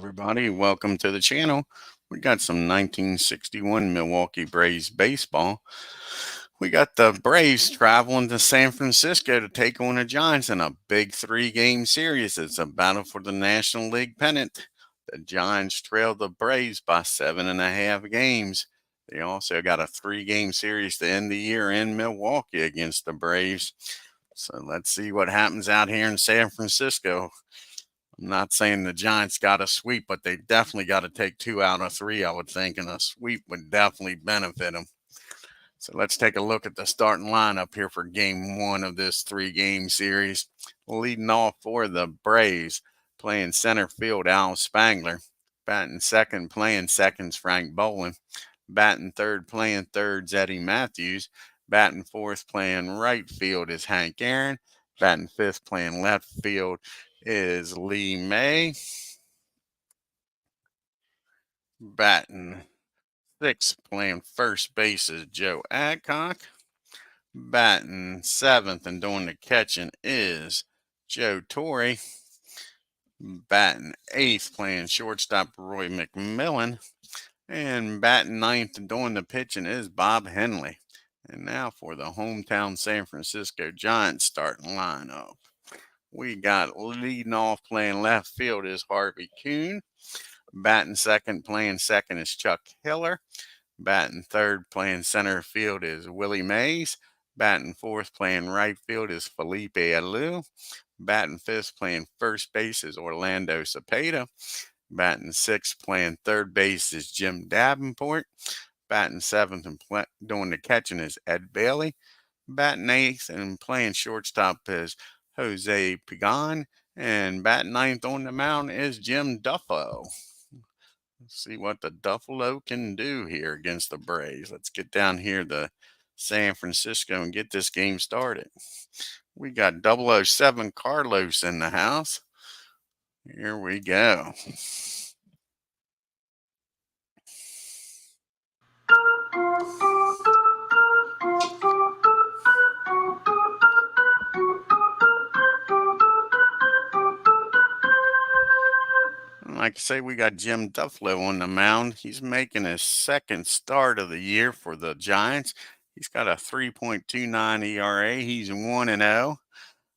everybody. Welcome to the channel. We got some 1961 Milwaukee Braves baseball. We got the Braves traveling to San Francisco to take on the Giants in a big 3-game series. It's a battle for the National League pennant. The Giants trailed the Braves by 7.5 games. They also got a 3-game series to end the year in Milwaukee against the Braves. So let's see what happens out here in San Francisco. I'm not saying the Giants got a sweep, but they definitely got to take 2 out of 3, I would think, and a sweep would definitely benefit them. So let's take a look at the starting lineup here for game 1 of this 3-game series. Leading off for the Braves, playing center field, Al Spangler. Batting second, playing seconds, Frank Boland. Batting third, playing thirds, Eddie Matthews. Batting fourth, playing right field is Hank Aaron. Batting fifth, playing left field is Lee May. Batting sixth, playing first base is Joe Adcock. Batting seventh and doing the catching is Joe Torre. Batting eighth, playing shortstop, Roy McMillan. And batting ninth and doing the pitching is Bob Henley. And now for the hometown San Francisco Giants starting lineup. We got leading off playing left field is Harvey Kuhn. Batting second, playing second is Chuck Hiller. Batting third, playing center field is Willie Mays. Batting fourth, playing right field is Felipe Alou. Batting fifth, playing first base is Orlando Cepeda. Batting sixth, playing third base is Jim Davenport. Batting seventh and doing the catching is Ed Bailey. Batting eighth and playing shortstop is Jose Pagan, and batting ninth on the mound is Jim Duffalo. Let's see what the Duffalo can do here against the Braves. Let's get down here to San Francisco and get this game started. We got 007 Carlos in the house. Here we go. Like I say, we got Jim Duffalo on the mound. He's making his second start of the year for the Giants. He's got a 3.29 ERA. He's 1-0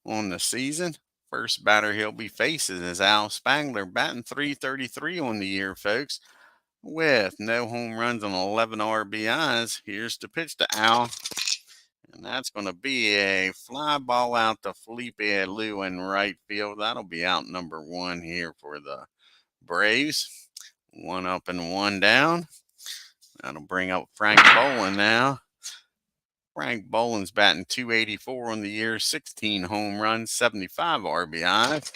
on the season. First batter he'll be facing is Al Spangler, batting .333 on the year, folks, with no home runs and 11 RBIs. Here's the pitch to Al. And that's going to be a fly ball out to Felipe Alou in right field. That'll be out number 1 here for the Braves. 1 up and 1 down. That'll bring up Frank Boland now. Frank Boland's batting .284 on the year, 16 home runs, 75 RBIs.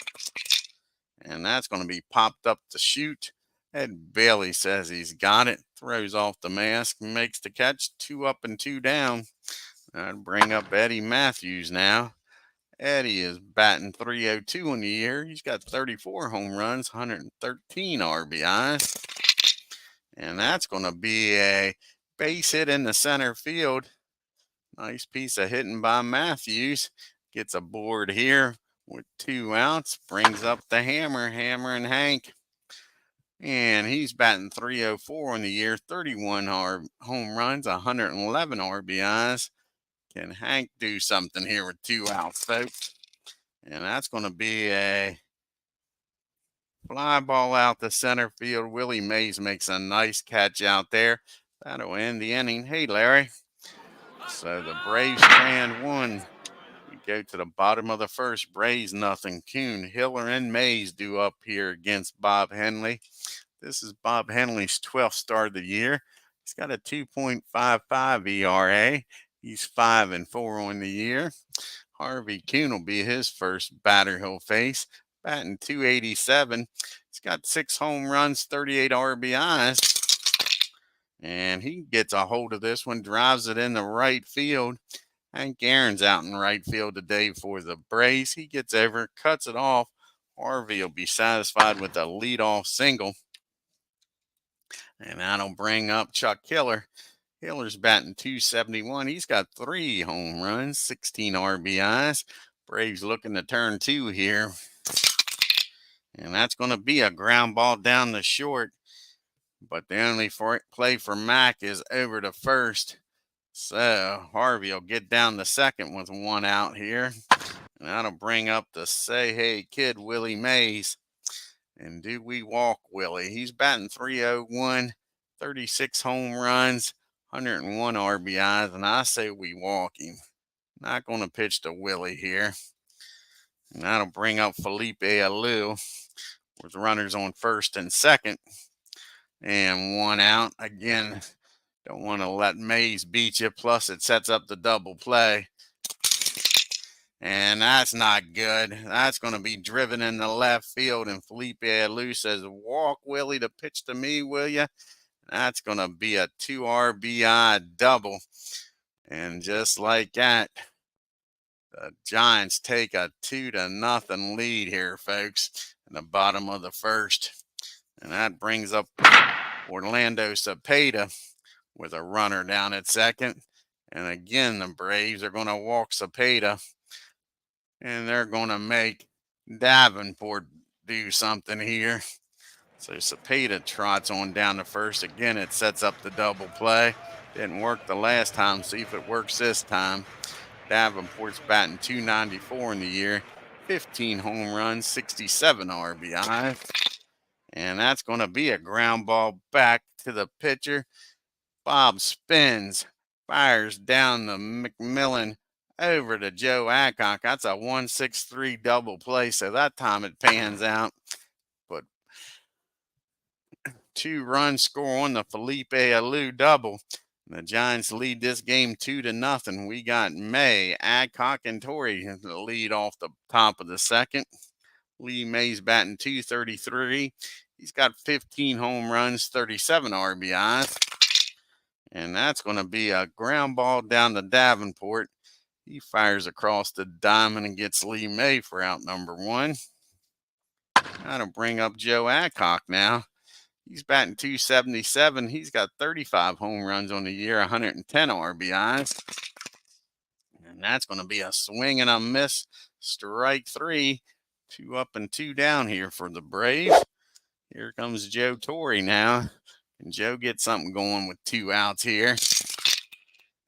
And that's going to be popped up to shoot. Ed Bailey says he's got it. Throws off the mask, makes the catch. 2 up and 2 down. That'll bring up Eddie Matthews now. Eddie is batting .302 on the year. He's got 34 home runs, 113 RBIs. And that's going to be a base hit in the center field. Nice piece of hitting by Matthews. Gets aboard here with 2 outs. Brings up the Hammer and Hank. And he's batting .304 on the year, 31 home runs, 111 RBIs. Can Hank do something here with 2 outs, folks? And that's going to be a fly ball out the center field. Willie Mays makes a nice catch out there. That'll end the inning. Hey, Larry. So the Braves strand 1. We go to the bottom of the first. Braves nothing. Kuhn, Hiller, and Mays due up here against Bob Henley. This is Bob Henley's 12th start of the year. He's got a 2.55 ERA. He's 5-4 on the year. Harvey Kuhn will be his first batter he'll face. Batting .287. He's got 6 home runs, 38 RBIs. And he gets a hold of this one, drives it in the right field. Hank Aaron's out in right field today for the Braves. He gets over, cuts it off. Harvey will be satisfied with a leadoff single. And that'll bring up Chuck Hiller. Hiller's batting .271. He's got 3 home runs, 16 RBIs. Braves looking to turn 2 here. And that's going to be a ground ball down the short. But the only play for Mac is over to first. So Harvey will get down the second with one out here. And that'll bring up the Say Hey Kid, Willie Mays. And do we walk Willie? He's batting .301, 36 home runs, 101 RBIs. And I say we walk him. Not going to pitch to Willie here. And that'll bring up Felipe Alou with runners on first and second. And one out. Again, don't want to let Mays beat you. Plus, it sets up the double play. And that's not good. That's going to be driven in the left field. And Felipe Alou says, walk Willie to pitch to me, will you? That's going to be a 2 RBI double. And just like that, the Giants take a 2-0 lead here, folks, in the bottom of the first. And that brings up Orlando Cepeda with a runner down at second. And again, the Braves are going to walk Cepeda. And they're going to make Davenport do something here. So Cepeda trots on down to first. Again, it sets up the double play. Didn't work the last time. See if it works this time. Davenport's batting .294 in the year. 15 home runs, 67 RBI. And that's going to be a ground ball back to the pitcher. Bob spins, fires down the McMillan over to Joe Adcock. That's a 1-6-3 double play, so that time it pans out. But 2-run score on the Felipe Alou double. The Giants lead this game 2-0. We got May, Adcock, and Torrey the lead off the top of the second. Lee May's batting .233. He's got 15 home runs, 37 RBIs. And that's going to be a ground ball down to Davenport. He fires across the diamond and gets Lee May for out number one. That'll bring up Joe Adcock now. He's batting .277. He's got 35 home runs on the year, 110 RBIs. And that's going to be a swing and a miss. Strike three. 2 up and 2 down here for the Braves. Here comes Joe Torrey now. Can Joe get something going with 2 outs here?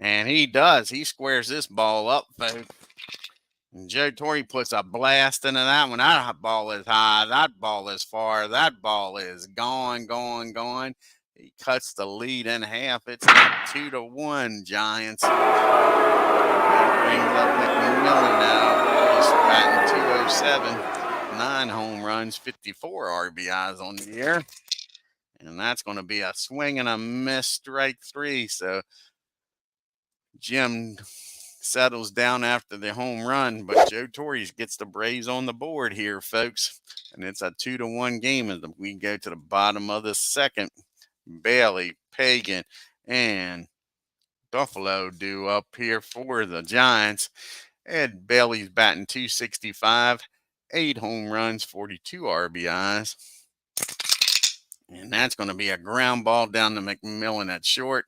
And he does. He squares this ball up, folks. And Joe Torrey puts a blast into that one. That ball is high. That ball is far. That ball is gone, gone, gone. He cuts the lead in half. It's now 2-1, Giants. That brings up McMillan now. He's batting .207. 9 home runs, 54 RBIs on the year. And that's going to be a swing and a miss, strike three. So Jim settles down after the home run, but Joe Torrey gets the Braves on the board here, folks. And it's a 2-1 game as we go to the bottom of the second. Bailey, Pagan, and Duffalo do up here for the Giants. Ed Bailey's batting .265. 8 home runs, 42 RBIs. And that's going to be a ground ball down to McMillan at short.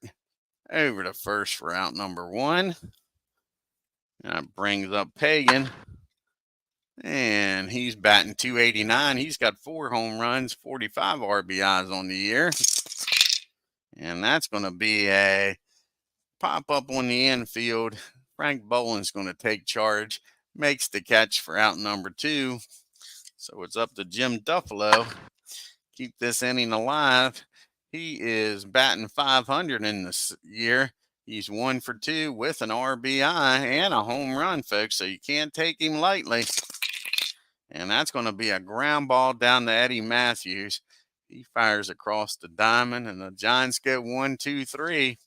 Over to first for out number one. That brings up Pagan. And he's batting .289. He's got 4 home runs, 45 RBIs on the year. And that's going to be a pop-up on the infield. Frank Boland's going to take charge. Makes the catch for out number 2. So it's up to Jim Duffalo. Keep this inning alive. He is batting .500 in this year. He's 1 for 2 with an RBI and a home run, folks. So you can't take him lightly. And that's going to be a ground ball down to Eddie Matthews. He fires across the diamond, and the Giants go 1, 2, 3.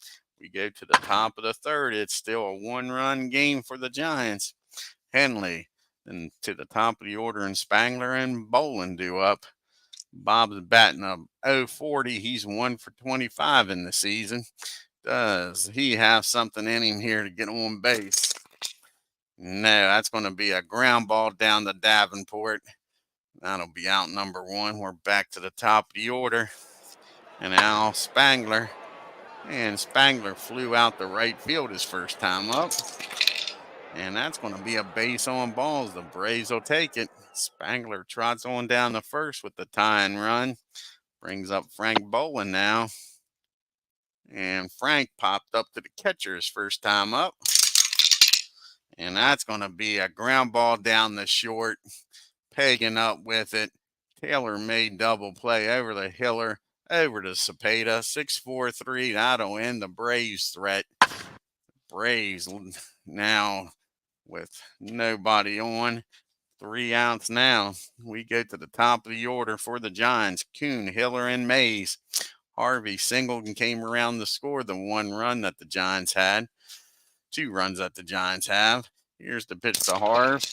We go to the top of the third. It's still a 1-run game for the Giants. Henley, then to the top of the order, and Spangler and Boland do up. Bob's batting a .040. He's 1 for 25 in the season. Does he have something in him here to get on base? No, that's going to be a ground ball down to Davenport. That'll be out number 1. We're back to the top of the order. And now Spangler. And Spangler flew out the right field his first time up. And that's going to be a base on balls. The Braves will take it. Spangler trots on down the first with the tying run. Brings up Frank Bolin now. And Frank popped up to the catcher his first time up. And that's going to be a ground ball down the short. Pegging up with it. Taylor made double play over the Hiller, over to Cepeda. 6-4-3. That'll end the Braves threat. Braves now with nobody on. 3 outs now. We go to the top of the order for the Giants. Kuhn, Hiller, and Mays. Harvey singled and came around to score the 1 run that the Giants had. 2 runs that the Giants have. Here's the pitch to Harv.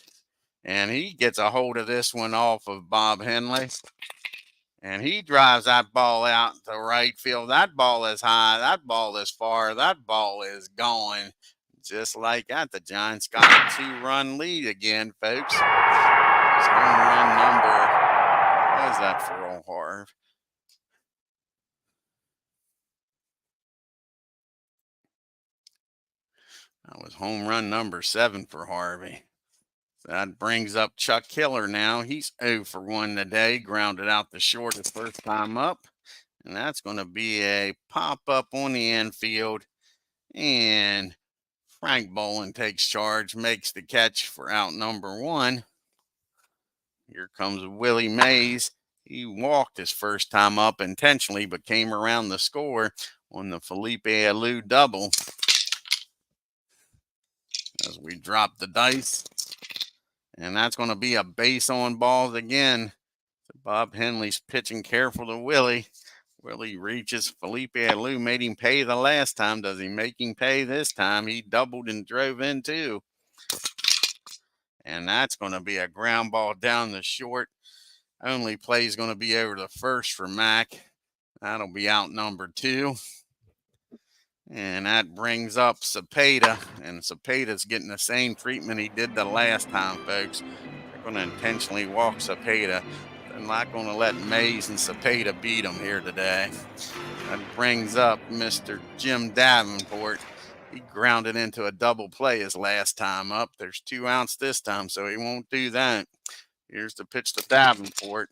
And he gets a hold of this one off of Bob Henley. And he drives that ball out to right field. That ball is high. That ball is far. That ball is going. Just like that, the Giants got a 2-run lead again, folks. Home run number. What was that for old Harv? That was home run number 7 for Harvey. So that brings up Chuck Hiller now. He's 0 for 1 today. Grounded out the short his first time up. And that's going to be a pop-up on the infield. And Frank Bolin takes charge, makes the catch for out number 1. Here comes Willie Mays. He walked his first time up intentionally, but came around the score on the Felipe Alou double. As we drop the dice. And that's going to be a base on balls again. So Bob Henley's pitching careful to Willie. Willie reaches Felipe Alou, made him pay the last time. Does he make him pay this time? He doubled and drove in too. And that's going to be a ground ball down the short. Only play is going to be over the first for Mac. That'll be out number 2. And that brings up Cepeda. And Cepeda's getting the same treatment he did the last time, folks. They're going to intentionally walk Cepeda. They're not going to let Mays and Cepeda beat him here today. That brings up Mr. Jim Davenport. He grounded into a double play his last time up. There's 2 outs this time, so he won't do that. Here's the pitch to Davenport.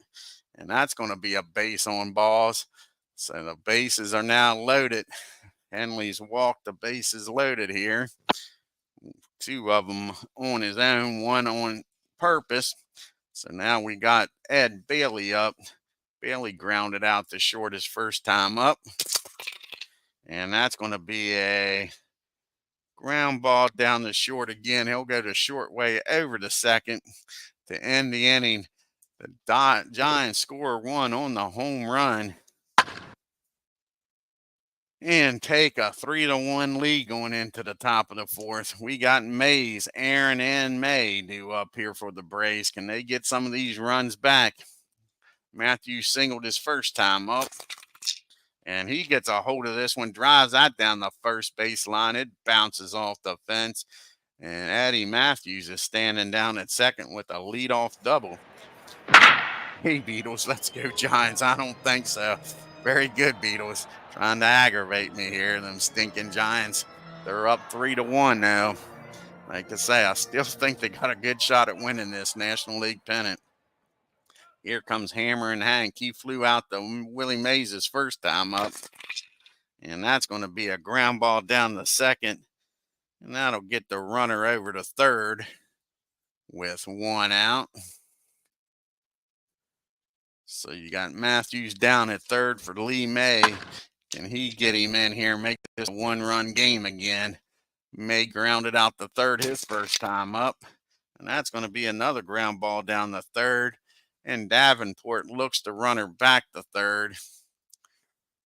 And that's going to be a base on balls. So the bases are now loaded. Henley's walked, the bases loaded here. 2 of them on his own, 1 on purpose. So now we got Ed Bailey up. Bailey grounded out the short his first time up. And that's going to be a ground ball down the short again. He'll go to short way over to second to end the inning. The Giants score 1 on the home run and take a 3-1 lead going into the top of the 4th. We got Mays, Aaron, and May due up here for the Braves. Can they get some of these runs back? Matthews singled his first time up. And he gets a hold of this one, drives that down the first baseline. It bounces off the fence. And Eddie Matthews is standing down at second with a leadoff double. Hey, Beatles, let's go Giants. I don't think so. Very good, Beatles. Trying to aggravate me here, them stinking Giants. They're up 3-1 now. Like I say, I still think they got a good shot at winning this National League pennant. Here comes Hammer and Hank. He flew out to Willie Mays' first time up. And that's going to be a ground ball down the second. And that'll get the runner over to third with 1 out. So you got Matthews down at third for Lee May. Can he get him in here and make this a 1-run game again? May grounded out the third his first time up. And that's going to be another ground ball down the third. And Davenport looks to runner back to third.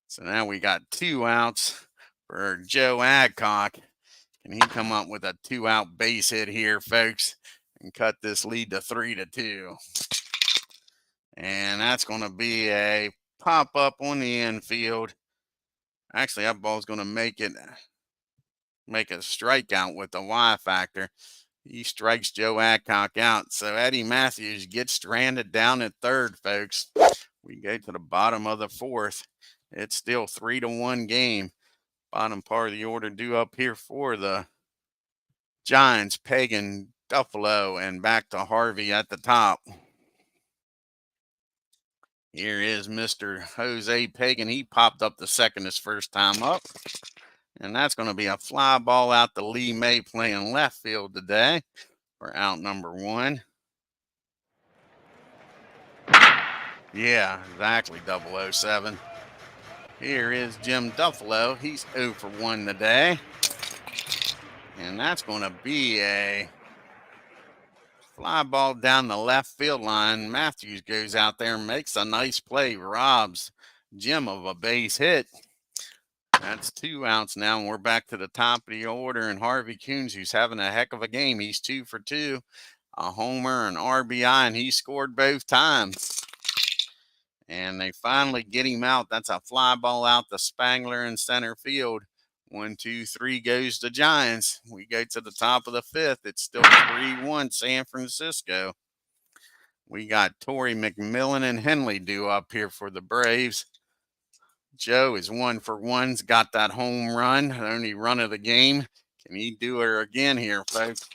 So now we got 2 outs for Joe Adcock. Can he come up with a 2-out base hit here, folks, and cut this lead to 3-2? And that's going to be a pop-up on the infield. Actually, that ball's going to make a strikeout with the Y factor. He strikes Joe Adcock out. So Eddie Matthews gets stranded down at third, folks. We go to the bottom of the 4th. It's still 3-1 game. Bottom part of the order due up here for the Giants, Pagan, Duffalo, and back to Harvey at the top. Here is Mr. Jose Pagan. He popped up the second his first time up. And that's going to be a fly ball out to Lee May playing left field today for out number 1. Yeah, exactly, 007. Here is Jim Duffalo. He's 0 for 1 today. And that's going to be a fly ball down the left field line. Matthews goes out there and makes a nice play, robs Jim of a base hit. That's 2 outs now, and we're back to the top of the order. And Harvey Coons, who's having a heck of a game. He's 2 for 2, a homer, an RBI, and he scored both times. And they finally get him out. That's a fly ball out to Spangler in center field. 1, 2, 3 goes the Giants. We go to the top of the 5th. It's still 3-1 San Francisco. We got Torrey McMillan and Henley due up here for the Braves. Joe is 1 for 1's got that home run, the only run of the game. Can he do it again here, folks?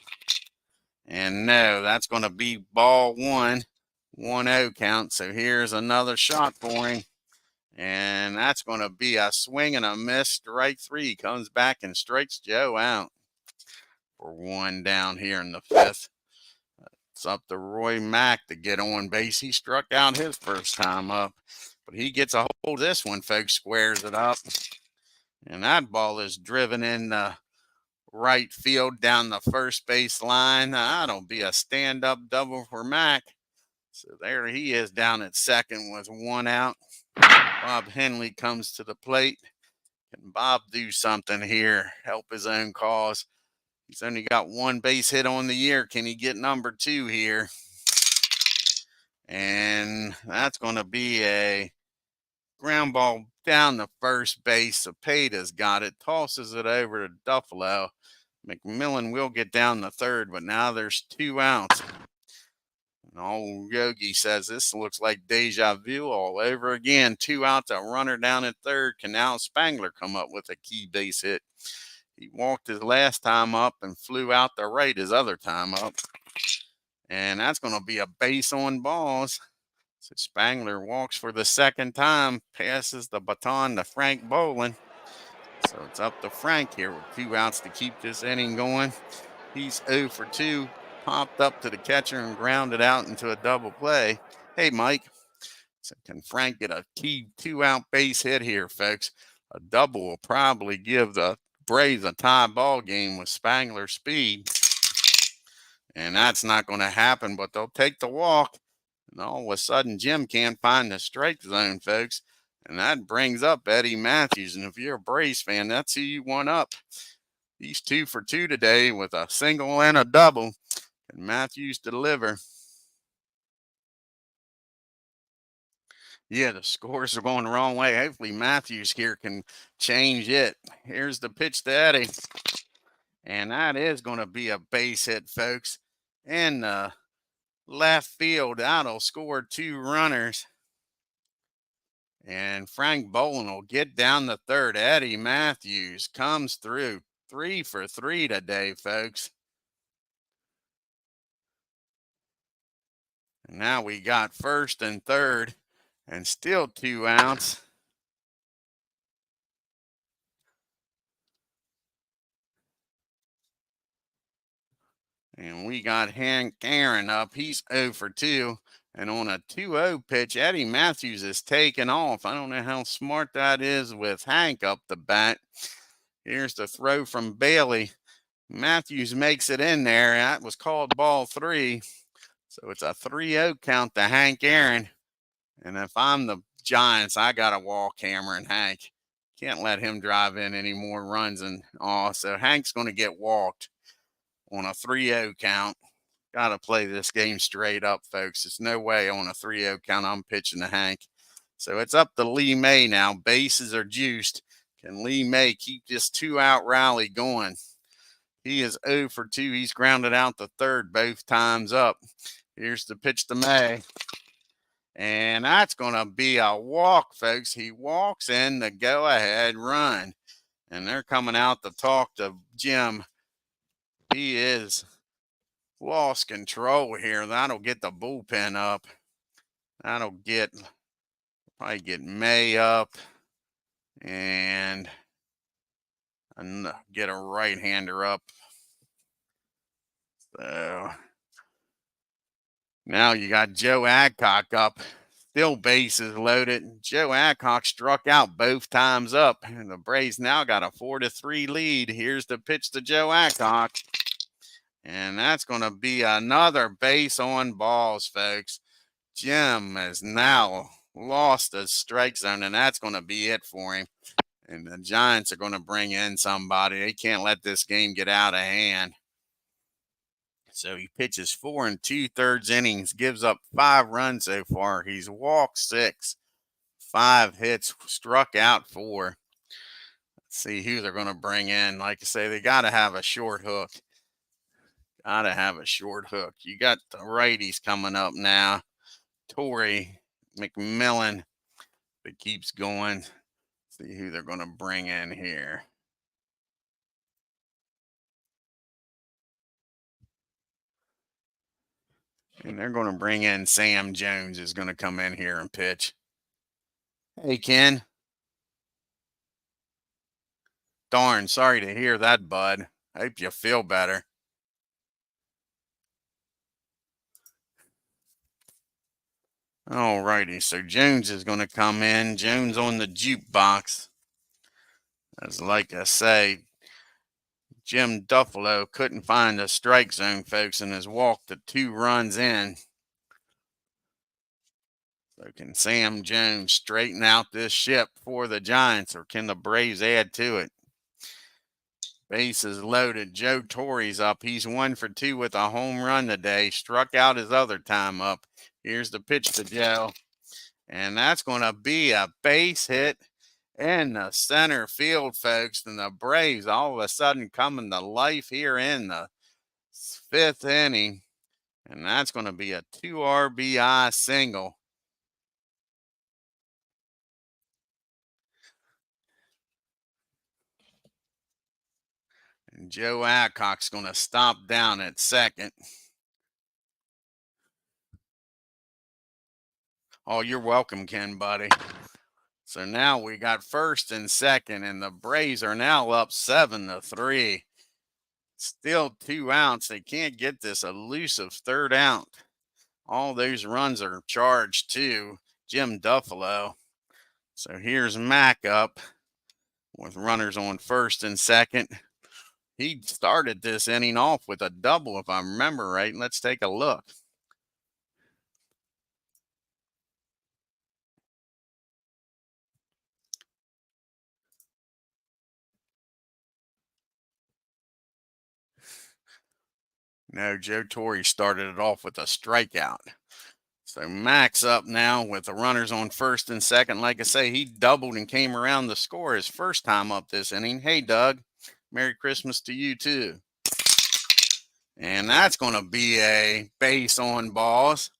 And no, that's going to be ball 1, 1-0 count. So here's another shot for him. And that's going to be a swing and a miss. Strike 3. Comes back and strikes Joe out for 1 down here in the 5th. It's up to Roy Mack to get on base. He struck out his first time up. But he gets a hold of this one, folks, squares it up. And that ball is driven in the right field down the first base line. That'll be a stand-up double for Mack. So there he is down at second with 1 out. Bob Henley comes to the plate. Can Bob do something here? Help his own cause. He's only got 1 base hit on the year. Can he get number 2 here? And that's going to be a ground ball down the first base. Cepeda's got it. Tosses it over to Duffalo. McMillan will get down the third, but now there's 2 outs. And old Yogi says this looks like deja vu all over again. 2 outs, a runner down at third. Can now Spangler come up with a key base hit? He walked his last time up and flew out the right his other time up. And that's going to be a base on balls. So Spangler walks for the second time, passes the baton to Frank Bolin. So it's up to Frank here with 2 outs to keep this inning going. He's 0 for 2, popped up to the catcher and grounded out into a double play. Hey, Mike. So can Frank get a key 2-out base hit here, folks? A double will probably give the Braves a tie ball game with Spangler's speed. And that's not going to happen, but they'll take the walk. And all of a sudden, Jim can't find the strike zone, folks. And that brings up Eddie Matthews. And if you're a Braves fan, that's who you want up. He's 2 for 2 today with a single and a double. Can Matthews deliver? Yeah, the scores are going the wrong way. Hopefully Matthews here can change it. Here's the pitch to Eddie. And that is going to be a base hit, folks. In the left field, that'll score 2 runners. And Frank Bolin will get down the third. Eddie Matthews comes through. 3 for 3 today, folks. And now we got first and third and still 2 outs. And we got Hank Aaron up. He's 0 for 2. And on a 2-0 pitch, Eddie Matthews is taking off. I don't know how smart that is with Hank up the bat. Here's the throw from Bailey. Matthews makes it in there. That was called ball 3. So it's a 3-0 count to Hank Aaron. And if I'm the Giants, I got to walk Cameron Hank. Can't let him drive in any more runs. And so Hank's going to get walked on a 3-0 count. Got to play this game straight up, folks. There's no way on a 3-0 count I'm pitching to Hank. So it's up to Lee May now. Bases are juiced. Can Lee May keep this 2-out rally going? He is 0 for 2. He's grounded out the third both times up. Here's the pitch to May. And that's going to be a walk, folks. He walks in the go-ahead run. And they're coming out to talk to Jim. He is lost control here. That'll get the bullpen up. That'll get Probably get May up and get a right-hander up. So now you got Joe Adcock up. Still bases loaded. Joe Adcock struck out both times up. And the Braves now got a 4-3 lead. Here's the pitch to Joe Adcock. And that's going to be another base on balls, folks. Jim has now lost the strike zone, and that's going to be it for him. And the Giants are going to bring in somebody. They can't let this game get out of hand. So he pitches 4 2/3 innings, gives up 5 runs so far. He's walked 6, 5 hits, struck out 4. Let's see who they're going to bring in. Like I say, they got to have a short hook. Got to have a short hook. You got the righties coming up now. Torrey, McMillan, that keeps going. See who they're going to bring in here. And they're going to bring in Sam Jones is going to come in here and pitch. Hey, Ken. Darn, sorry to hear that, bud. Hope you feel better. All righty, so Jones is going to come in. Jones on the jukebox. As like I say, Jim DUFFALO couldn't find a strike zone, folks, and has walked the 2 runs in. So can Sam Jones straighten out this ship for the Giants, or can the Braves add to it? Bases loaded. Joe Torrey's up. He's 1 for 2 with a home run today. Struck out his other time up. Here's the pitch to Joe. And that's going to be a base hit in the center field, folks. And the Braves all of a sudden coming to life here in the 5th inning. And that's going to be a 2 RBI single. And Joe Adcock's going to stop down at second. Oh, you're welcome, Ken, buddy. So now we got first and second, and the Braves are now up 7-3. Still 2 outs. They can't get this elusive 3rd out. All those runs are charged to Jim DUFFALO. So here's Mack up with runners on first and second. He started this inning off with a double, if I remember right. Let's take a look. No, Joe Torrey started it off with a strikeout. So Mack's up now with the runners on first and second. Like I say, he doubled and came around to score his first time up this inning. Hey, Doug, Merry Christmas to you too. And that's going to be a base on balls.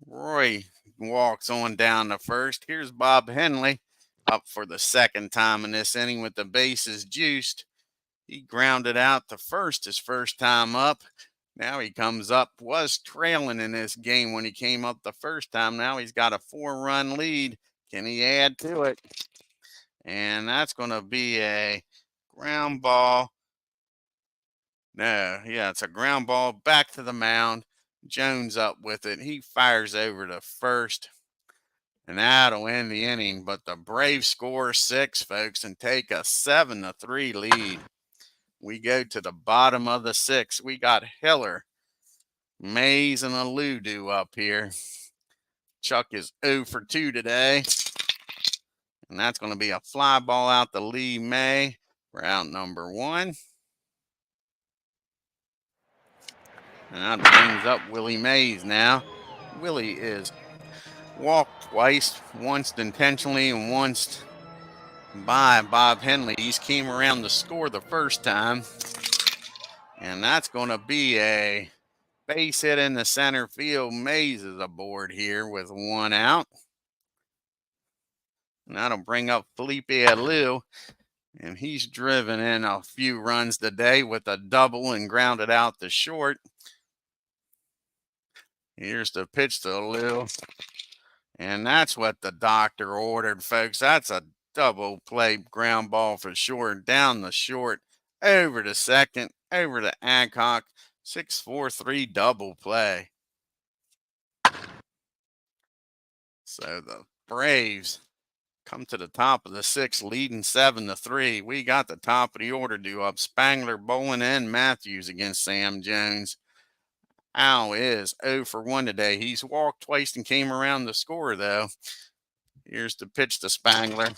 Roy walks on down to first. Here's Bob Henley up for the 2nd time in this inning with the bases juiced. He grounded out to first his first time up. Now he comes up, was trailing in this game when he came up the first time. Now he's got a 4-run lead. Can he add to it? And that's going to be a ground ball. No, yeah, it's a ground ball back to the mound. Jones up with it. He fires over to first. And that'll end the inning. But the Braves score 6, folks, and take a 7-3 lead. We go to the bottom of the 6th. We got Hiller, Mays, and Aludu up here. Chuck is 0 for 2 today. And that's going to be a fly ball out to Lee May for out number 1. And that brings up Willie Mays now. Willie is walked twice, once intentionally and once by Bob Henley. He's came around to score the first time. And that's going to be a base hit in the center field. Mays is aboard here with 1 out. And that'll bring up Felipe Alou. And he's driven in a few runs today with a double and grounded out to short. Here's the pitch to Alou. And that's what the doctor ordered, folks. That's a double play ground ball for short, down the short, over to second, over to Adcock. 6-4-3 double play. So the Braves come to the top of the sixth, leading 7-3. We got the top of the order due up. Spangler, Bolin, and Matthews against Sam Jones. Al is 0 for 1 today. He's walked twice and came around the score, though. Here's the pitch to Spangler.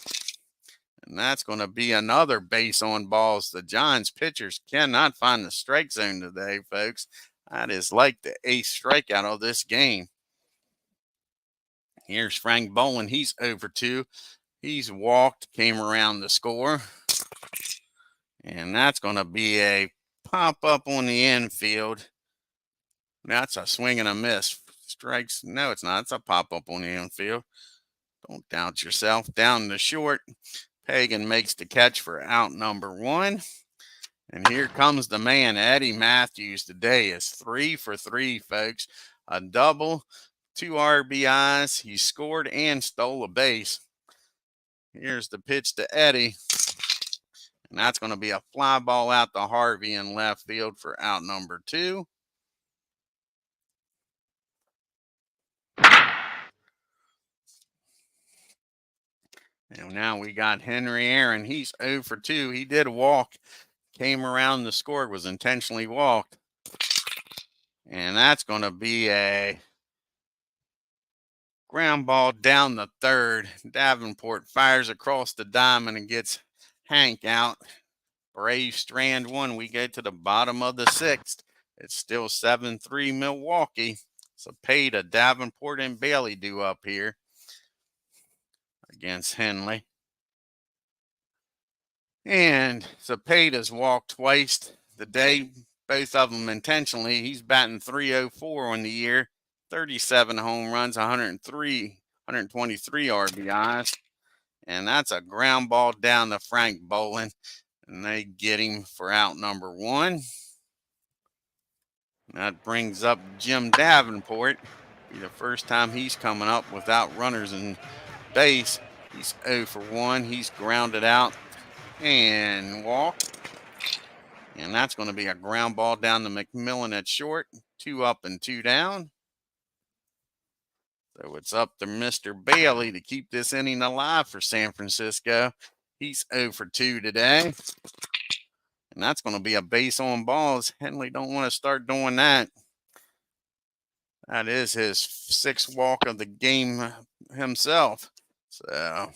And that's going to be another base on balls. The Giants pitchers cannot find the strike zone today, folks. That is like the 8th strikeout of this game. Here's Frank Bolin. He's over 2. He's walked, came around the score. And that's going to be a pop up on the infield. That's a swing and a miss. Strikes. No, it's not. It's a pop up on the infield. Don't doubt yourself. Down the short. Pagan makes the catch for out number 1. And here comes the man, Eddie Matthews. Today is 3 for 3, folks. A double, 2 RBIs. He scored and stole a base. Here's the pitch to Eddie. And that's going to be a fly ball out to Harvey in left field for out number 2. And now we got Henry Aaron. He's 0 for 2. He did walk. Came around the score. Was intentionally walked. And that's going to be a ground ball down the third. Davenport fires across the diamond and gets Hank out. Braves strand 1. We go to the bottom of the 6th. It's still 7-3 Milwaukee. Cepeda, Davenport, and Bailey due up here against Henley. And Cepeda's walked twice today, both of them intentionally. He's batting .304 on the year, 37 home runs, 123 RBIs. And that's a ground ball down to Frank Bolin. And they get him for out number 1. That brings up Jim Davenport. Be the first time he's coming up without runners in base. He's 0 for 1. He's grounded out and walked. And that's going to be a ground ball down to McMillan at short. 2 up and 2 down. So it's up to Mr. Bailey to keep this inning alive for San Francisco. He's 0 for 2 today. And that's going to be a base on balls. Henley don't want to start doing that. That is his 6th walk of the game himself. So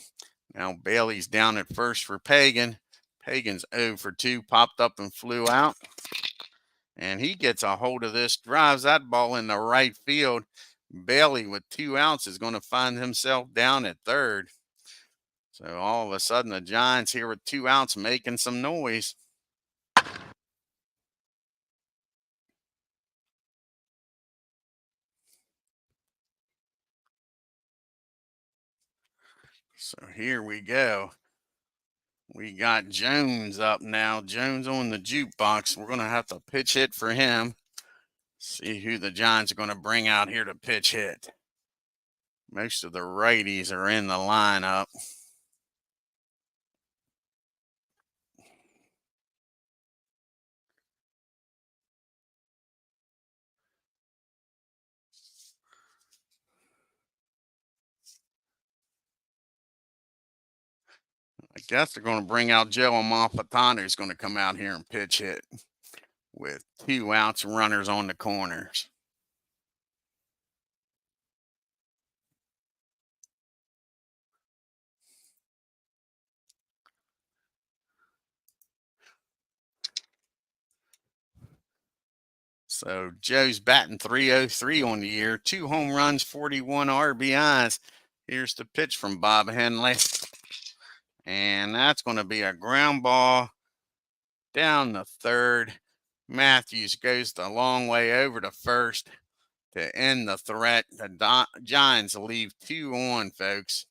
now Bailey's down at first for Pagan. Pagan's 0 for 2, popped up and flew out. And he gets a hold of this, drives that ball in the right field. Bailey with 2 outs is going to find himself down at third. So all of a sudden the Giants here with 2 outs making some noise. So here we go. We got Jones up now. Jones on the jukebox. We're going to have to pitch hit for him. See who the Giants are going to bring out here to pitch hit. Most of the righties are in the lineup. I guess they're going to bring out Joe Amalfitano, who's going to come out here and pitch hit with 2 outs, runners on the corners. So Joe's batting .303 on the year, 2 home runs, 41 RBIs. Here's the pitch from Bob Henley. And that's going to be a ground ball down the third. Matthews goes the long way over to first to end the threat. The Giants leave 2 on, folks.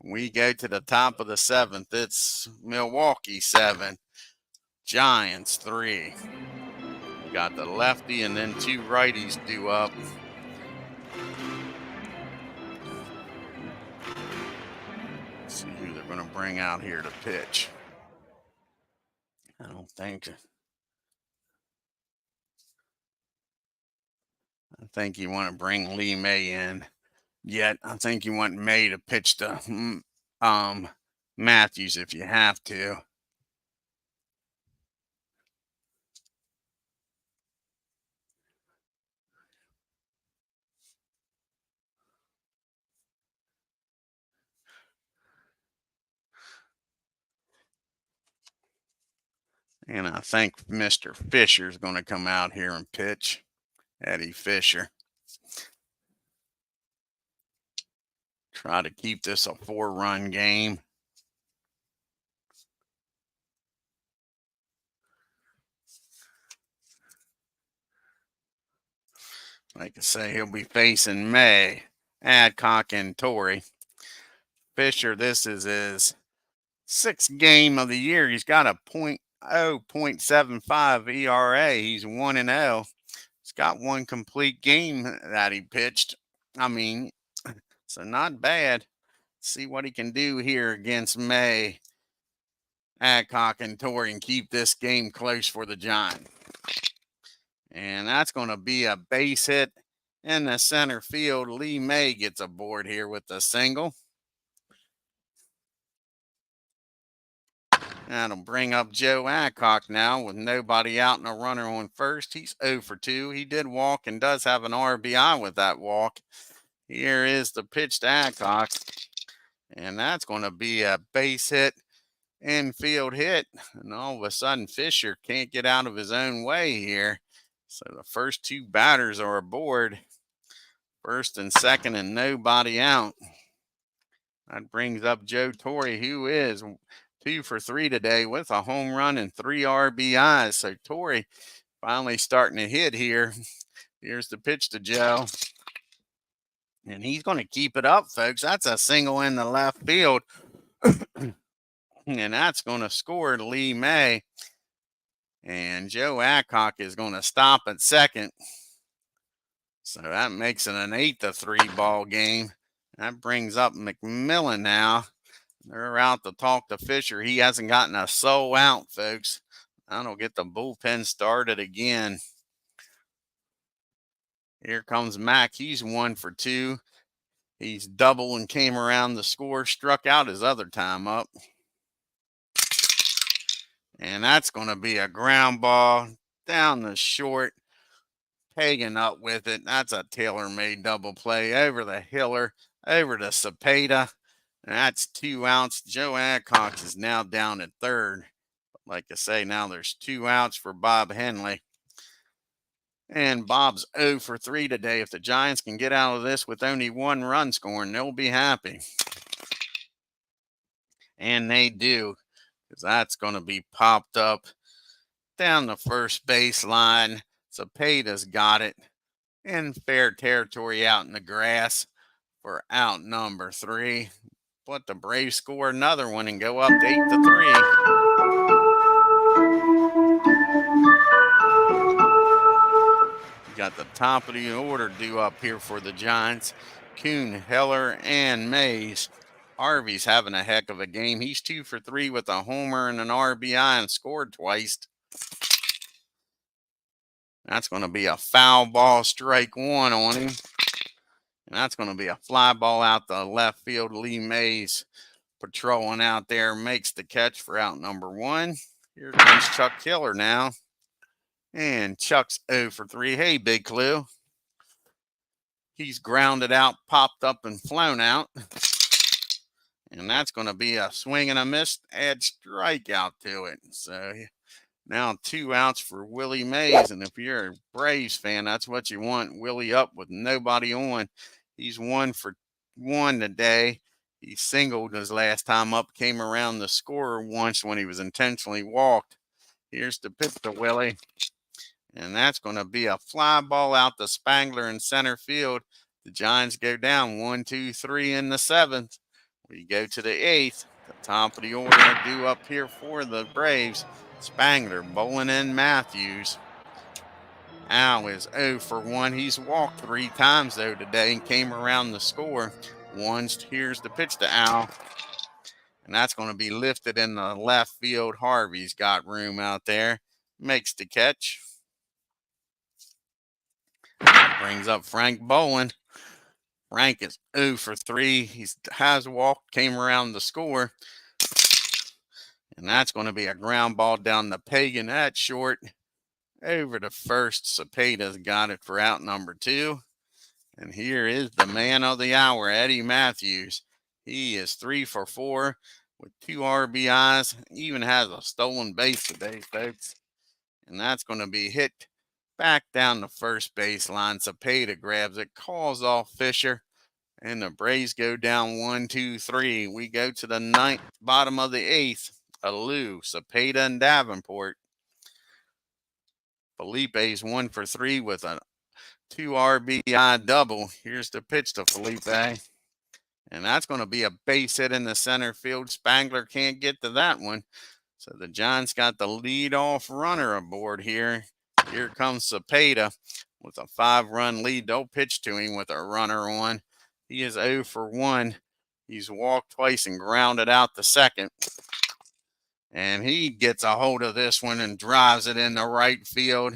We go to the top of the 7th. It's Milwaukee 7, Giants 3. We got the lefty and then 2 righties due up. who they're going to bring out here to pitch. I think you want to bring Lee May in. Yet I think you want May to pitch to Matthews if you have to. And I think Mr. Fisher's going to come out here and pitch. Eddie Fisher. Try to keep this a 4-run game. Like I say, he'll be facing May, Adcock, and Torrey. Fisher, this is his 6th game of the year. He's got a .75 ERA. He's 1-0. He's got one complete game that he pitched. I mean, so not bad. See what he can do here against May, Adcock, and Torrey and keep this game close for the Giants. And that's going to be a base hit in the center field. Lee May gets aboard here with a single. That'll bring up Joe Adcock now with nobody out and a runner on first. He's 0 for 2. He did walk and does have an RBI with that walk. Here is the pitch to Adcock. And that's going to be a base hit, infield hit. And all of a sudden, Fisher can't get out of his own way here. So the first 2 batters are aboard. First and second and nobody out. That brings up Joe Torrey, who is 2 for 3 today with a home run and 3 RBIs. So Torrey finally starting to hit here. Here's the pitch to Joe. And he's going to keep it up, folks. That's a single in the left field. And that's going to score Lee May. And Joe Adcock is going to stop at second. So that makes it an 8-3 ball game. That brings up McMillan now. They're out to talk to Fisher. He hasn't gotten a soul out, folks. That'll get the bullpen started again. Here comes Mack. He's 1 for 2. He's double and came around the score. Struck out his other time up. And that's going to be a ground ball down the short. Pagan up with it. That's a tailor-made double play over the Hiller, over to Cepeda. And that's 2 outs. Joe Adcock is now down at third. Like I say, now there's 2 outs for Bob Henley. And Bob's 0 for 3 today. If the Giants can get out of this with only 1 run scoring, they'll be happy. And they do, because that's going to be popped up down the first baseline. Cepeda's got it in fair territory out in the grass for out number 3. But the Braves score another one and go up 8-3. Got the top of the order due up here for the Giants. Kuhn, Heller, and Mays. Harvey's having a heck of a game. He's 2 for 3 with a homer and an RBI and scored twice. That's going to be a foul ball, strike 1 on him. And that's going to be a fly ball out the left field. Lee Mays patrolling out there, makes the catch for out number 1. Here comes Chuck Hiller now. And Chuck's 0 for 3. Hey, Big Clue. He's grounded out, popped up, and flown out. And that's going to be a swing and a miss, add strikeout to it. So now 2 outs for Willie Mays. And if you're a Braves fan, that's what you want. Willie up with nobody on. He's 1 for 1 today. He singled his last time up, came around the scorer once when he was intentionally walked. Here's the pitch to Willie. And that's going to be a fly ball out to Spangler in center field. The Giants go down 1-2-3 in the 7th. We go to the 8th. The top of the order due up here for the Braves. Spangler, Bolin, and Matthews. Al is 0 for 1. He's walked 3 times, though, today and came around the score once. Here's the pitch to Al. And that's going to be lifted in the left field. Harvey's got room out there. Makes the catch. Brings up Frank Bowen. Frank is 0 for 3. He has walked, came around the score. And that's going to be a ground ball down the Pagan at short. Over to first. Cepeda's got it for out number 2. And here is the man of the hour, Eddie Matthews. He is 3 for 4 with 2 RBIs. Even has a stolen base today, folks. And that's going to be hit back down the first baseline. Cepeda grabs it, calls off Fisher. And the Braves go down 1, 2, 3. We go to the ninth, bottom of the 8th. Alou, Cepeda, and Davenport. Felipe's 1 for 3 with a 2 RBI double. Here's the pitch to Felipe. And that's going to be a base hit in the center field. Spangler can't get to that one. So the Giants got the leadoff runner aboard here. Here comes Cepeda with a 5-run lead. Don't pitch to him with a runner on. He is 0 for 1. He's walked twice and grounded out the second. And he gets a hold of this one and drives it into right field.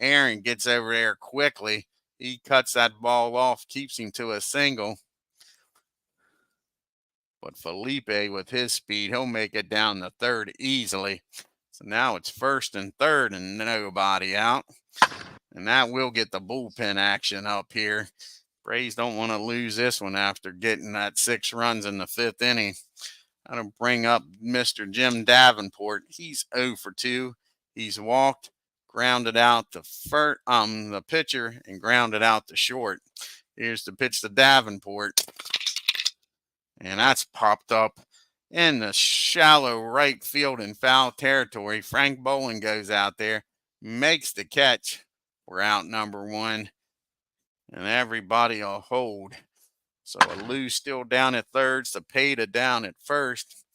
Aaron gets over there quickly. He cuts that ball off, keeps him to a single. But Felipe, with his speed, he'll make it down the third easily. So now it's first and third and nobody out. And that will get the bullpen action up here. Braves don't want to lose this one after getting that 6 runs in the 5th inning. I'm going to bring up Mr. Jim Davenport. He's 0 for 2. He's walked, grounded out the pitcher, and grounded out the short. Here's the pitch to Davenport. And that's popped up in the shallow right field and foul territory. Frank Bowen goes out there, makes the catch. We're out number 1. And everybody will hold. So Alou still down at third, Cepeda down at first.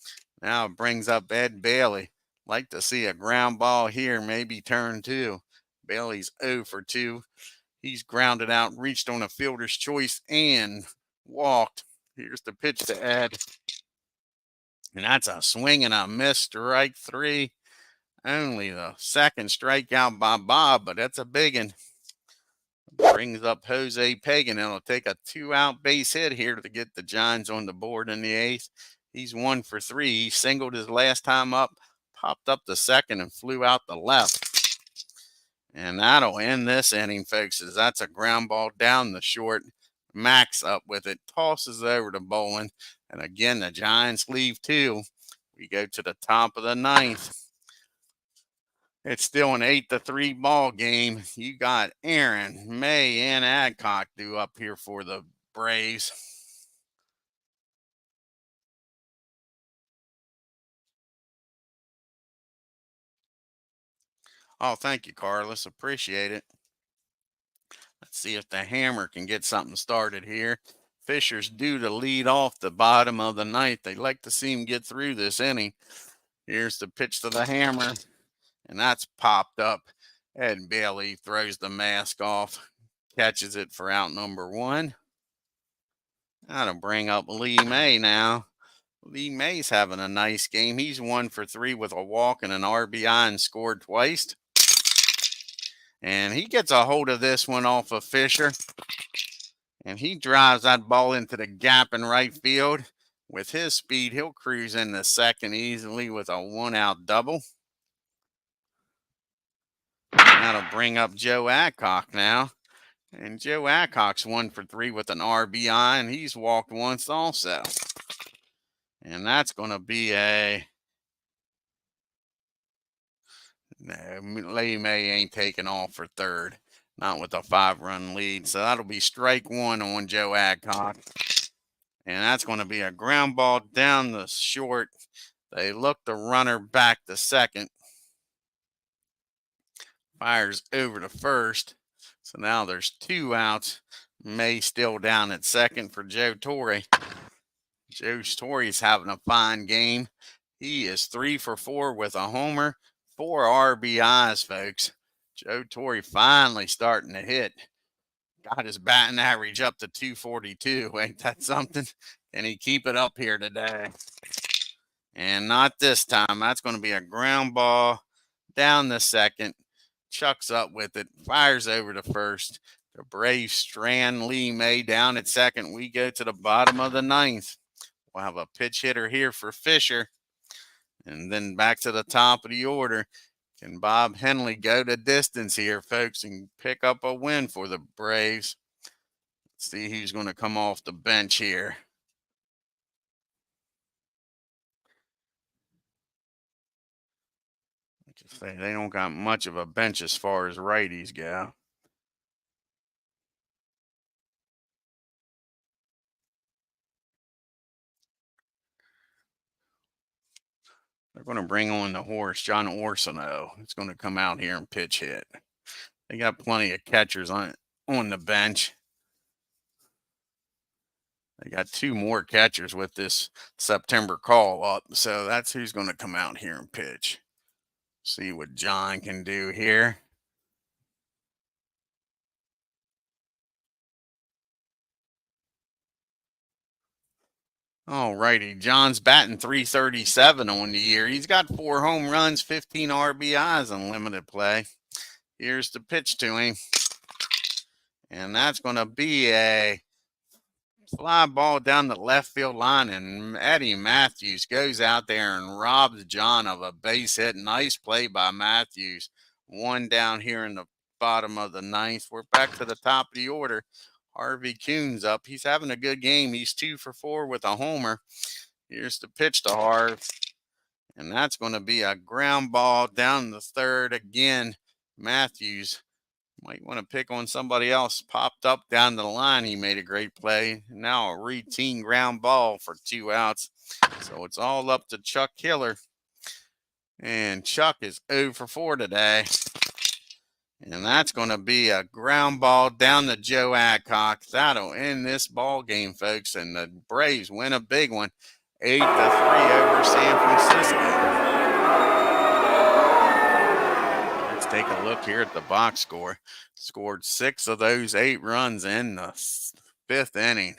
Now it brings up Ed Bailey. Like to see a ground ball here, maybe turn 2. Bailey's 0 for 2. He's grounded out, reached on a fielder's choice, and walked. Here's the pitch to Ed. And that's a swing and a miss, strike 3. Only the second strikeout by Bob, but that's a big one. Brings up Jose Pagan. It'll take a 2-out base hit here to get the Giants on the board in the 8th. He's 1 for 3. He singled his last time up, popped up the second, and flew out the left. And that'll end this inning, folks, as that's a ground ball down the short. Max up with it, tosses over to Bowen. And again, the Giants leave 2. We go to the top of the 9th. It's still an 8-3 ball game. You got Aaron, May, and Adcock due up here for the Braves. Oh, thank you, Carlos. Appreciate it. Let's see if the hammer can get something started here. Fisher's due to lead off the bottom of the 9th. They'd like to see him get through this inning. Here's the pitch to the hammer. And that's popped up. Ed Bailey throws the mask off, catches it for out number 1. That'll bring up Lee May now. Lee May's having a nice game. He's 1 for 3 with a walk and an RBI and scored twice. And he gets a hold of this one off of Fisher. And he drives that ball into the gap in right field. With his speed, he'll cruise into second easily with a 1-out double. That'll bring up Joe Adcock now. And Joe Adcock's 1 for 3 with an RBI, and he's walked once also. And that's going to be a... No, Lee May ain't taking off for third. Not with a 5-run lead. So that'll be strike 1 on Joe Adcock. And that's going to be a ground ball down the short. They look the runner back to second. Fires over to first. So now there's 2 outs. May still down at second for Joe Torre. Joe Torre's having a fine game. He is 3 for 4 with a homer, 4 RBIs, folks. Joe Torre finally starting to hit. Got his batting average up to 242. Ain't that something? Can he keep it up here today? And not this time. That's going to be a ground ball down the second. Chuck's up with it, fires over to first. The Braves strand Lee May down at second. We go to the bottom of the ninth. We'll have a pitch hitter here for Fisher. And then back to the top of the order. Can Bob Henley go the distance here, folks, and pick up a win for the Braves? Let's see who's going to come off the bench here. Like I say, they don't got much of a bench as far as righties go. They're going to bring on the horse, John Orsino. It's going to come out here and pitch hit. They got plenty of catchers on the bench. They got 2 more catchers with this September call up. So that's who's going to come out here and pitch. See what John can do here. All righty. John's batting .337 on the year. He's got 4 home runs, 15 RBIs in limited play. Here's the pitch to him. And that's going to be a fly ball down the left field line, and Eddie Matthews goes out there and robs John of a base hit. Nice play by Matthews. 1 down here in the bottom of the ninth. We're back to the top of the order. Harvey Kuhn's up. He's having a good game. He's 2 for 4 with a homer. Here's the pitch to Harv. And that's going to be a ground ball down the third again. Matthews might want to pick on somebody else. Popped up down the line. He made a great play. Now a routine ground ball for 2 outs. So it's all up to Chuck Hiller. And Chuck is 0 for 4 today. And that's going to be a ground ball down to Joe Adcock. That'll end this ball game, folks. And the Braves win a big one, 8-3 over San Francisco. Take a look here at the box score. Scored 6 of those 8 runs in the 5th inning.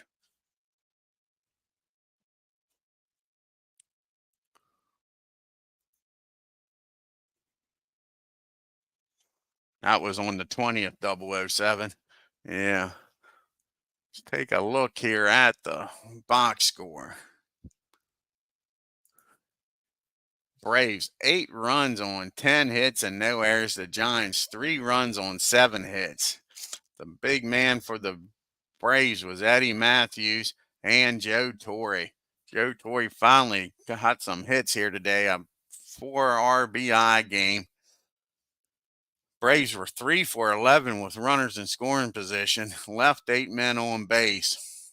That was on the 20th 007. Yeah. Let's take a look here at the box score. Braves 8 runs on 10 hits and no errors. The Giants 3 runs on 7 hits. The big man for the Braves was Eddie Matthews and Joe Torre. Joe Torre finally got some hits here today. A 4 RBI game. Braves were 3 for 11 with runners in scoring position. Left 8 men on base.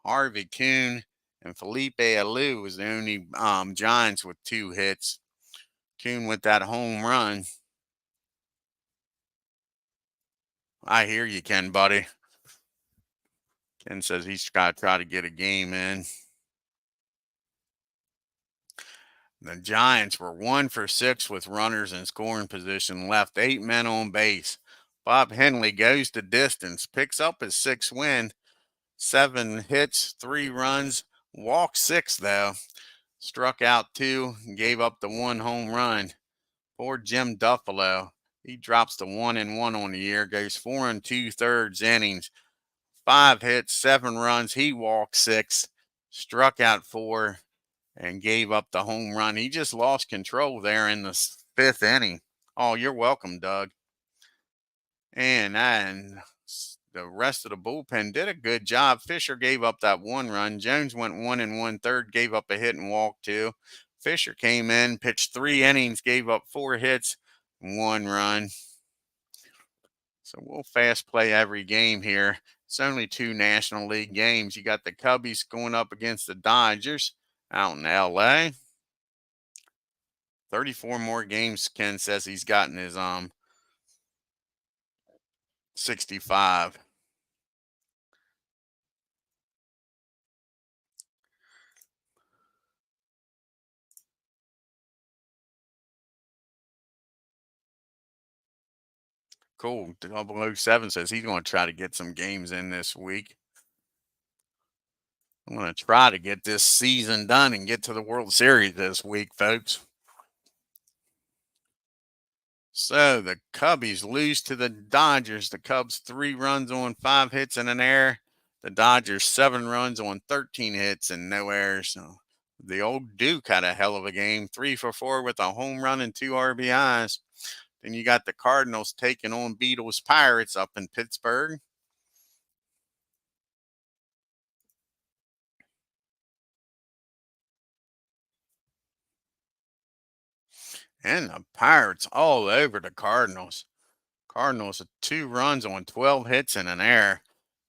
Harvey Kuhn and Felipe Alou was the only Giants with 2 hits. Kuhn with that home run. I hear you, Ken, buddy. Ken says he's got to try to get a game in. The Giants were 1 for 6 with runners in scoring position. Left 8 men on base. Bob Henley goes the distance, picks up his 6th win. 7 hits, 3 runs, walked 6 though. Struck out 2, gave up the 1 home run. Poor Jim Duffalo. He drops to 1-1 on the year, goes 4 2/3 innings, 5 hits, 7 runs. He walked 6, struck out 4, and gave up the home run. He just lost control there in the 5th inning. Oh, you're welcome, Doug. And the rest of the bullpen did a good job. Fisher gave up that 1 run. Jones went 1 1/3, gave up a hit and walked 2. Fisher came in, pitched 3 innings, gave up 4 hits, 1 run. So we'll fast play every game here. It's only 2 National League games. You got the Cubbies going up against the Dodgers out in LA. 34 more games, Ken says he's gotten his 65. Cool. 007 says he's going to try to get some games in this week. I'm going to try to get this season done and get to the World Series this week, folks. So the Cubbies lose to the Dodgers. The Cubs 3 runs on 5 hits and an error. The Dodgers 7 runs on 13 hits and no errors. So the old Duke had a hell of a game, 3 for 4 with a home run and 2 RBIs. Then you got the Cardinals taking on Beatles Pirates up in Pittsburgh. And the Pirates all over the Cardinals. Cardinals 2 runs on 12 hits and an error.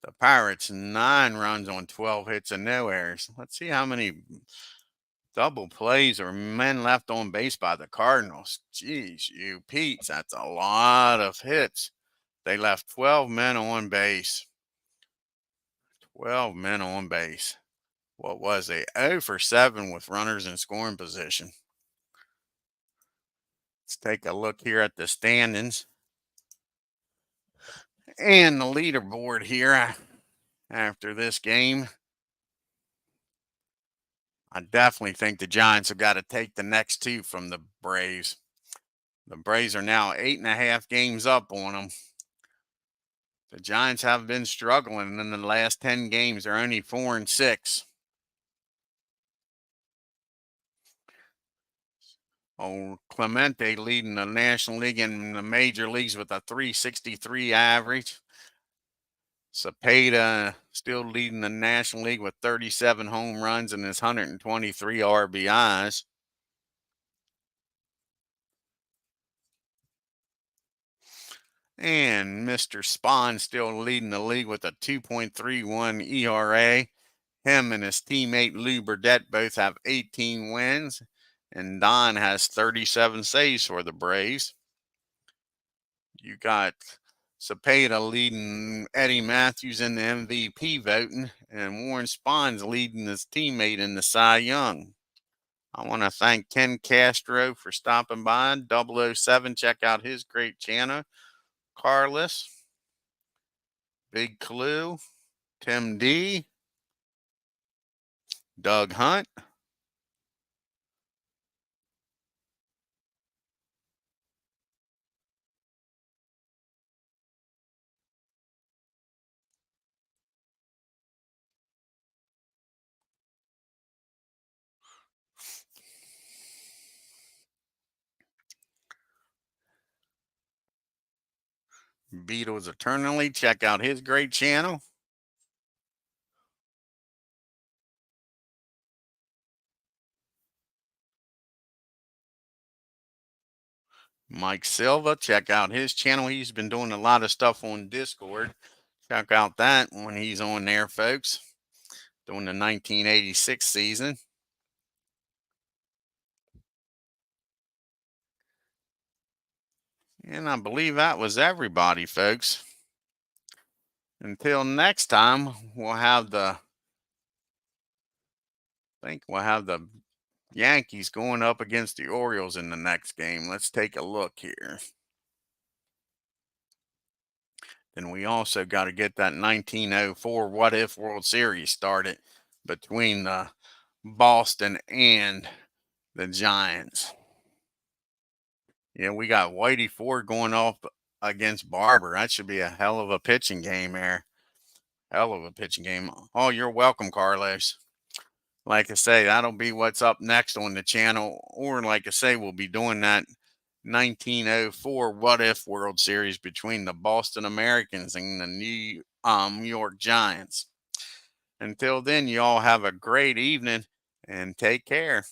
The Pirates 9 runs on 12 hits and no errors. Let's see how many double plays or men left on base by the Cardinals. Jeez, you Pete's, that's a lot of hits. They left 12 men on base. 12 men on base. What was they? 0 for 7 with runners in scoring position. Let's take a look here at the standings and the leaderboard here after this game. I definitely think the Giants have got to take the next 2 from the Braves. The Braves are now 8.5 games up on them. The Giants have been struggling in the last 10 games. They're only 4-6. Oh, Clemente leading the National League and the major leagues with a 363 average. Cepeda still leading the National League with 37 home runs and his 123 RBIs. And Mr. Spahn still leading the league with a 2.31 ERA. Him and his teammate Lou Burdette both have 18 wins. And Don has 37 saves for the Braves. You got Cepeda leading Eddie Matthews in the MVP voting, and Warren Spahn's leading his teammate in the Cy Young. I want to thank Ken Castro for stopping by. 007, check out his great channel. Carlos, Big Clue, Tim D, Doug Hunt, Beatles Eternally. Check out his great channel. Mike Silva. Check out his channel. He's been doing a lot of stuff on Discord. Check out that when he's on there, folks. Doing the 1986 season. And I believe that was everybody, folks. Until next time, we'll have the Yankees going up against the Orioles in the next game. Let's take a look here. Then we also got to get that 1904 What If World Series started between the Boston and the Giants. Yeah, we got Whitey Ford going off against Barber. That should be a hell of a pitching game there. Hell of a pitching game. Oh, you're welcome, Carlos. Like I say, that'll be what's up next on the channel. Or like I say, we'll be doing that 1904 What If World Series between the Boston Americans and the New York Giants. Until then, you all have a great evening and take care.